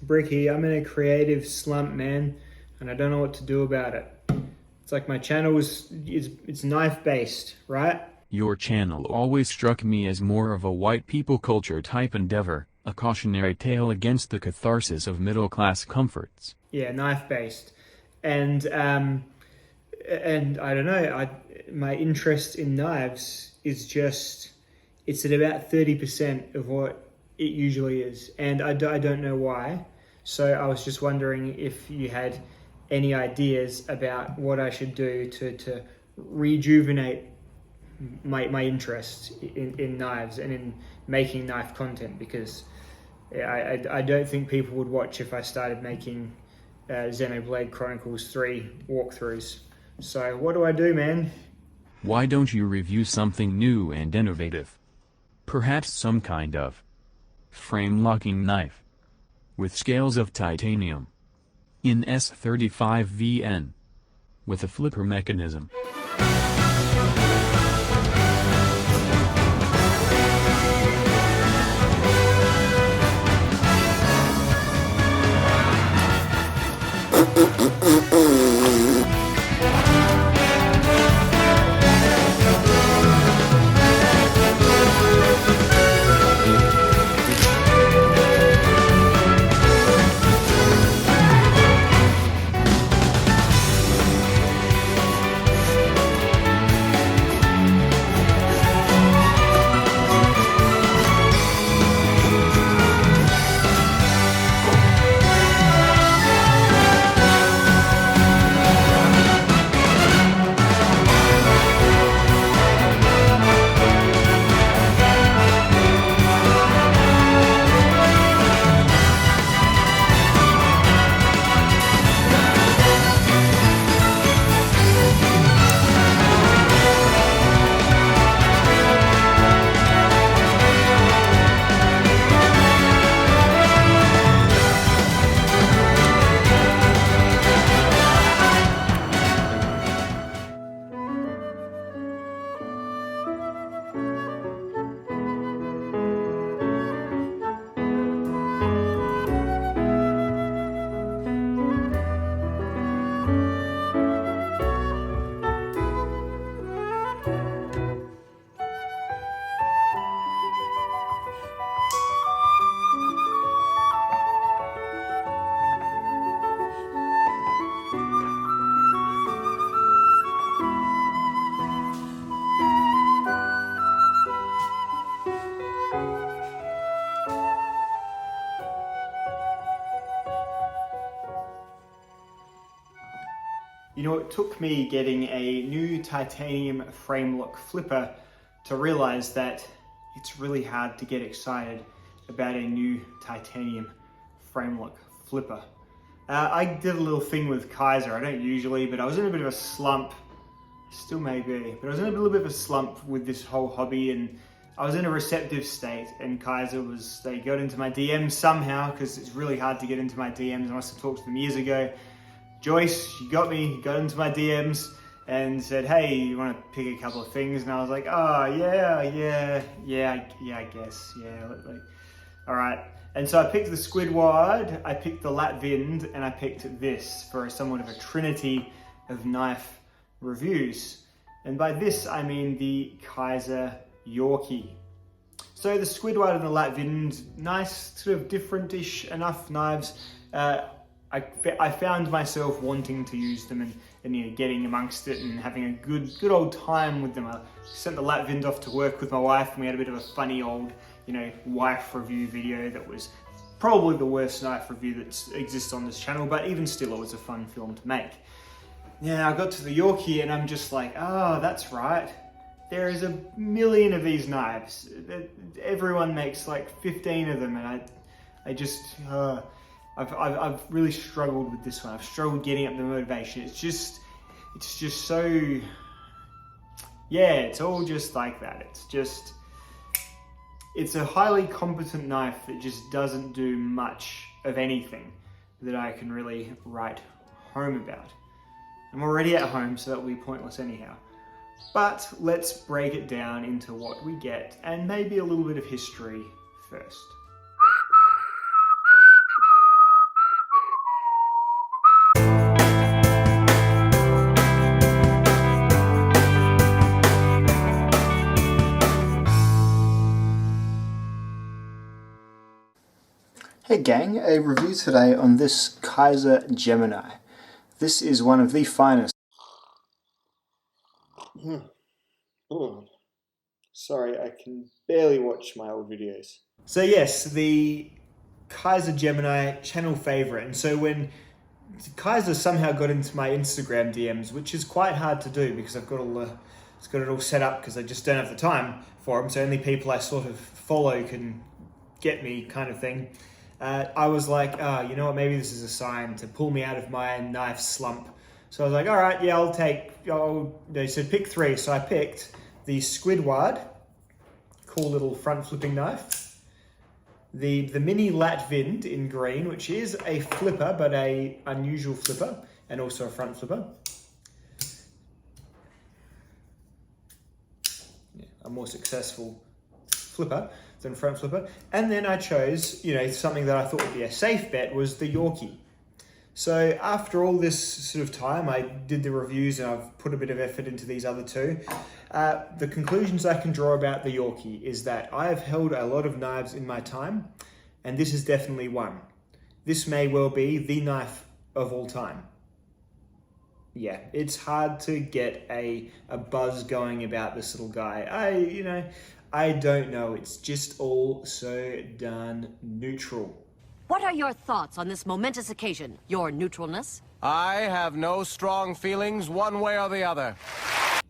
Bricky. I'm in a creative slump, man, and I don't know what to do about it. It's like my channel it's knife based, right? Your channel always struck me as more of a white people culture type endeavor, a cautionary tale against the catharsis of middle-class comforts. Yeah, knife based. And I don't know, my interest in knives is just, it's at about 30% of what it usually is. And I don't know why. So I was just wondering if you had any ideas about what I should do to rejuvenate my interest in knives and in making knife content, because I don't think people would watch if I started making Xenoblade Chronicles 3 walkthroughs. So what do I do, man? Why don't you review something new and innovative? Perhaps some kind of frame-locking knife with scales of titanium in S35VN with a flipper mechanism. You know, it took me getting a new titanium frame lock flipper to realize that it's really hard to get excited about a new titanium frame lock flipper. I did a little thing with Kaiser. I don't usually, but I was in a bit of a slump. Still may be, but I was in a little bit of a slump with this whole hobby, and I was in a receptive state, and Kaiser they got into my DMs somehow, because it's really hard to get into my DMs. I must have talked to them years ago. Joyce, you got into my DMs and said, hey, you want to pick a couple of things? And I was like, oh, yeah, I guess, yeah. All right. And so I picked the Squidward, I picked the Latvind, and I picked this for somewhat of a trinity of knife reviews. And by this, I mean the Kaiser Yorkie. So the Squidward and the Latvind, nice, sort of different-ish enough knives. I found myself wanting to use them and you know, getting amongst it and having a good old time with them. I sent the Latvind off to work with my wife, and we had a bit of a funny old, you know, wife review video that was probably the worst knife review that exists on this channel, but even still, it was a fun film to make. Yeah, I got to the Yorkie and I'm just like, oh, that's right. There is a million of these knives. Everyone makes like 15 of them, and I just, I've really struggled with this one. I've struggled getting up the motivation. It's just so, yeah, it's all just like that. It's a highly competent knife that just doesn't do much of anything that I can really write home about. I'm already at home, so that will be pointless anyhow. But let's break it down into what we get, and maybe a little bit of history first. Hey gang, a review today on this Kaiser Gemini. This is one of the finest. Sorry, I can barely watch my old videos. So yes, the Kaiser Gemini channel favorite. And so when Kaiser somehow got into my Instagram DMs, which is quite hard to do because I've got it all set up because I just don't have the time for them. So only people I sort of follow can get me, kind of thing. I was like, you know what, maybe this is a sign to pull me out of my knife slump. So I was like, all right, yeah, they said pick 3. So I picked the Squidward, cool little front flipping knife. The mini Latvind in green, which is a flipper, but a unusual flipper, and also a front flipper. Yeah, a more successful flipper than front flipper. And then I chose, something that I thought would be a safe bet was the Yorkie. So after all this sort of time, I did the reviews and I've put a bit of effort into these other two. The conclusions I can draw about the Yorkie is that I have held a lot of knives in my time, and this is definitely one. This may well be the knife of all time. Yeah, it's hard to get a buzz going about this little guy. I don't know. It's just all so darn neutral. What are your thoughts on this momentous occasion? Your neutralness? I have no strong feelings one way or the other.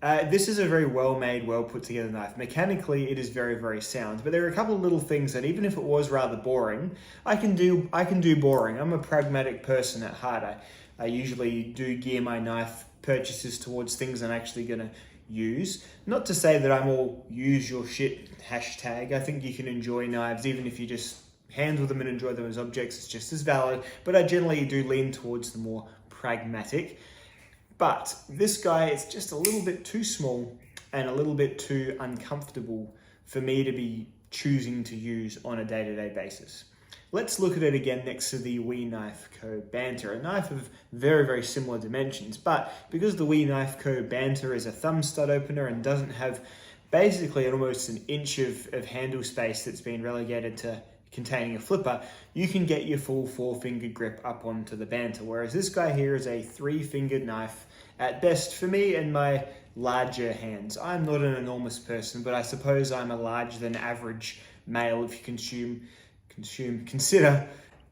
This is a very well-made, well-put-together knife. Mechanically, it is very, very sound. But there are a couple of little things that, even if it was rather boring, I can do boring. I'm a pragmatic person at heart. I usually do gear my knife purchases towards things I'm actually going to use. Not to say that I'm all use your shit hashtag. I think you can enjoy knives even if you just handle them and enjoy them as objects. It's just as valid. But I generally do lean towards the more pragmatic. But this guy is just a little bit too small and a little bit too uncomfortable for me to be choosing to use on a day-to-day basis. Let's look at it again next to the We Knife Co. Banter, a knife of very, very similar dimensions. But because the We Knife Co. Banter is a thumb stud opener and doesn't have basically almost an inch of handle space that's been relegated to containing a flipper, you can get your full 4-finger grip up onto the Banter. Whereas this guy here is a 3-fingered knife at best for me and my larger hands. I'm not an enormous person, but I suppose I'm a larger than average male if you consider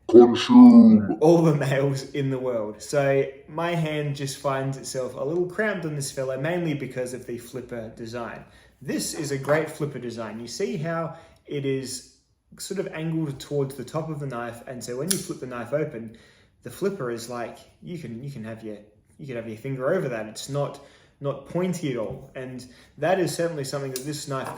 all the males in the world. So my hand just finds itself a little cramped on this fella, mainly because of the flipper design. This is a great flipper design. You see how it is sort of angled towards the top of the knife, and so when you flip the knife open, the flipper is like you can have your finger over that. It's not pointy at all, and that is certainly something that this knife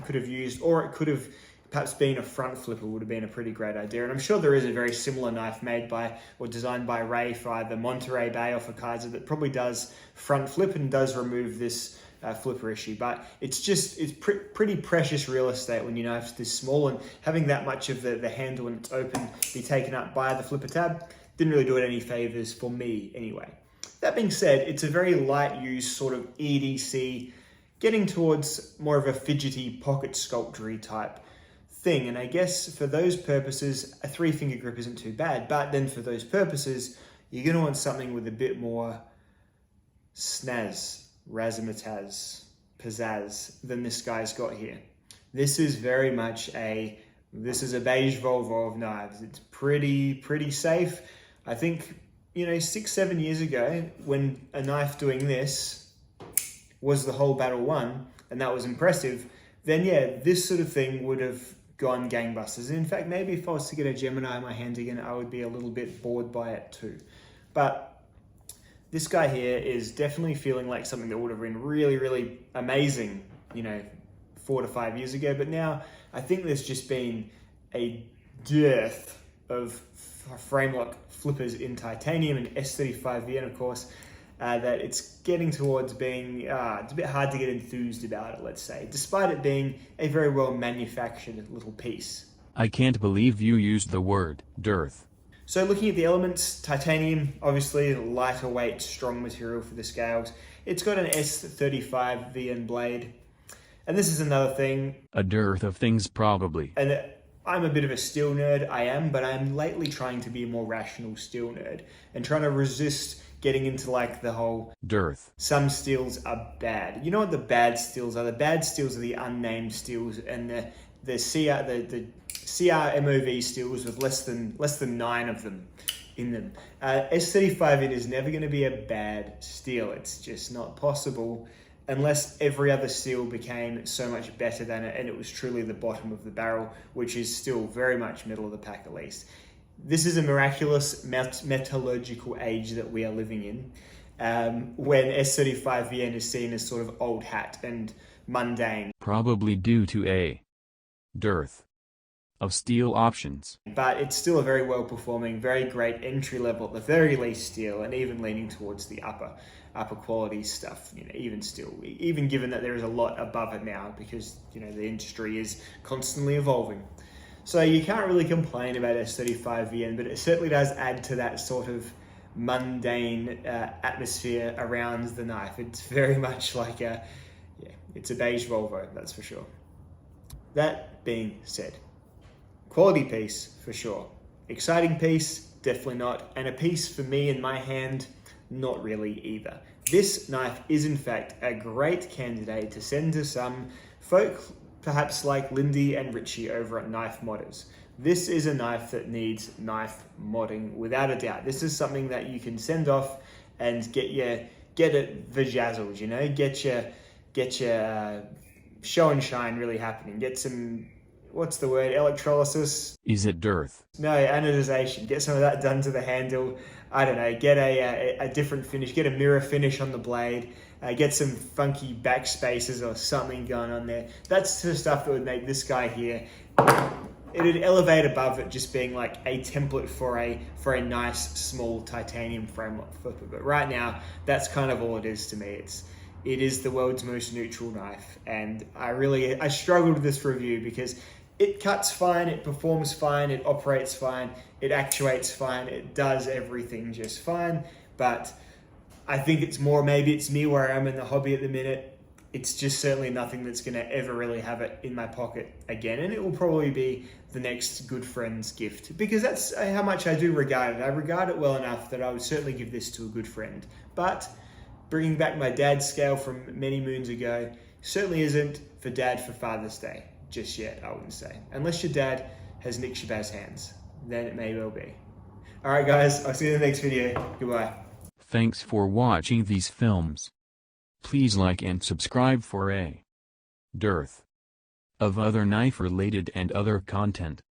could have used, or it could have perhaps been a front flipper would have been a pretty great idea. And I'm sure there is a very similar knife made by or designed by Ray for either Monterey Bay or for Kaiser that probably does front flip and does remove this flipper issue. But it's pretty precious real estate when your knife's this small, and having that much of the handle when it's open be taken up by the flipper tab didn't really do it any favors for me anyway. That being said, it's a very light use sort of EDC, getting towards more of a fidgety pocket sculptury type thing. And I guess for those purposes, a 3-finger grip isn't too bad. But then for those purposes, you're going to want something with a bit more snazz, razzmatazz, pizzazz than this guy's got here. This is very much this is a beige Volvo of knives. It's pretty safe. I think, 6-7 years ago, when a knife doing this was the whole battle won, and that was impressive, then yeah, this sort of thing would have gone gangbusters. And in fact, maybe if I was to get a Gemini in my hand again, I would be a little bit bored by it too. But this guy here is definitely feeling like something that would have been really, really amazing, 4 to 5 years ago. But now I think there's just been a dearth of frame lock flippers in titanium and S35V, and of course, that it's getting towards being, it's a bit hard to get enthused about it, let's say, despite it being a very well manufactured little piece. I can't believe you used the word dearth. So looking at the elements, titanium, obviously lighter weight, strong material for the scales. It's got an S35 VN blade. And this is another thing. A dearth of things probably. And I'm a bit of a steel nerd, I am, but I'm lately trying to be a more rational steel nerd and trying to resist getting into like the whole dearth. Some steels are bad. You know what the bad steels are? The bad steels are the unnamed steels, and the CRMOV steels with less than 9 of them in them. S35 is never going to be a bad steel. It's just not possible unless every other steel became so much better than it and it was truly the bottom of the barrel, which is still very much middle of the pack at least. This is a miraculous metallurgical age that we are living in, when S35VN is seen as sort of old hat and mundane. Probably due to a dearth of steel options. But it's still a very well-performing, very great entry level, at the very least steel, and even leaning towards the upper quality stuff, even still, even given that there is a lot above it now because, the industry is constantly evolving. So you can't really complain about S35VN, but it certainly does add to that sort of mundane atmosphere around the knife. It's very much like it's a beige Volvo, that's for sure. That being said, quality piece for sure. Exciting piece, definitely not. And a piece for me in my hand, not really either. This knife is in fact a great candidate to send to some folk perhaps like Lindy and Richie over at Knife Modders. This is a knife that needs knife modding without a doubt. This is something that you can send off and get it vajazzled, get your show and shine really happening. Get some, what's the word, electrolysis? Is it dearth? No, anodization. Get some of that done to the handle. I don't know, get a different finish, get a mirror finish on the blade, get some funky backspaces or something going on there. That's the stuff that would make this guy here, it'd elevate above it just being like a template for a nice small titanium frame flipper. But right now, that's kind of all it is to me. It is the world's most neutral knife, and I struggled with this review because it cuts fine, it performs fine, it operates fine, it actuates fine, it does everything just fine, but I think it's more, maybe it's me where I am in the hobby at the minute. It's just certainly nothing that's going to ever really have it in my pocket again, and it will probably be the next good friend's gift, because that's how much I do regard it. I regard it well enough that I would certainly give this to a good friend, but bringing back my dad's scale from many moons ago certainly isn't for Dad for Father's Day just yet, I wouldn't say. Unless your dad has Nick Shabazz hands, then it may well be. Alright guys, I'll see you in the next video. Goodbye. Thanks for watching these films. Please like and subscribe for a dearth of other knife related and other content.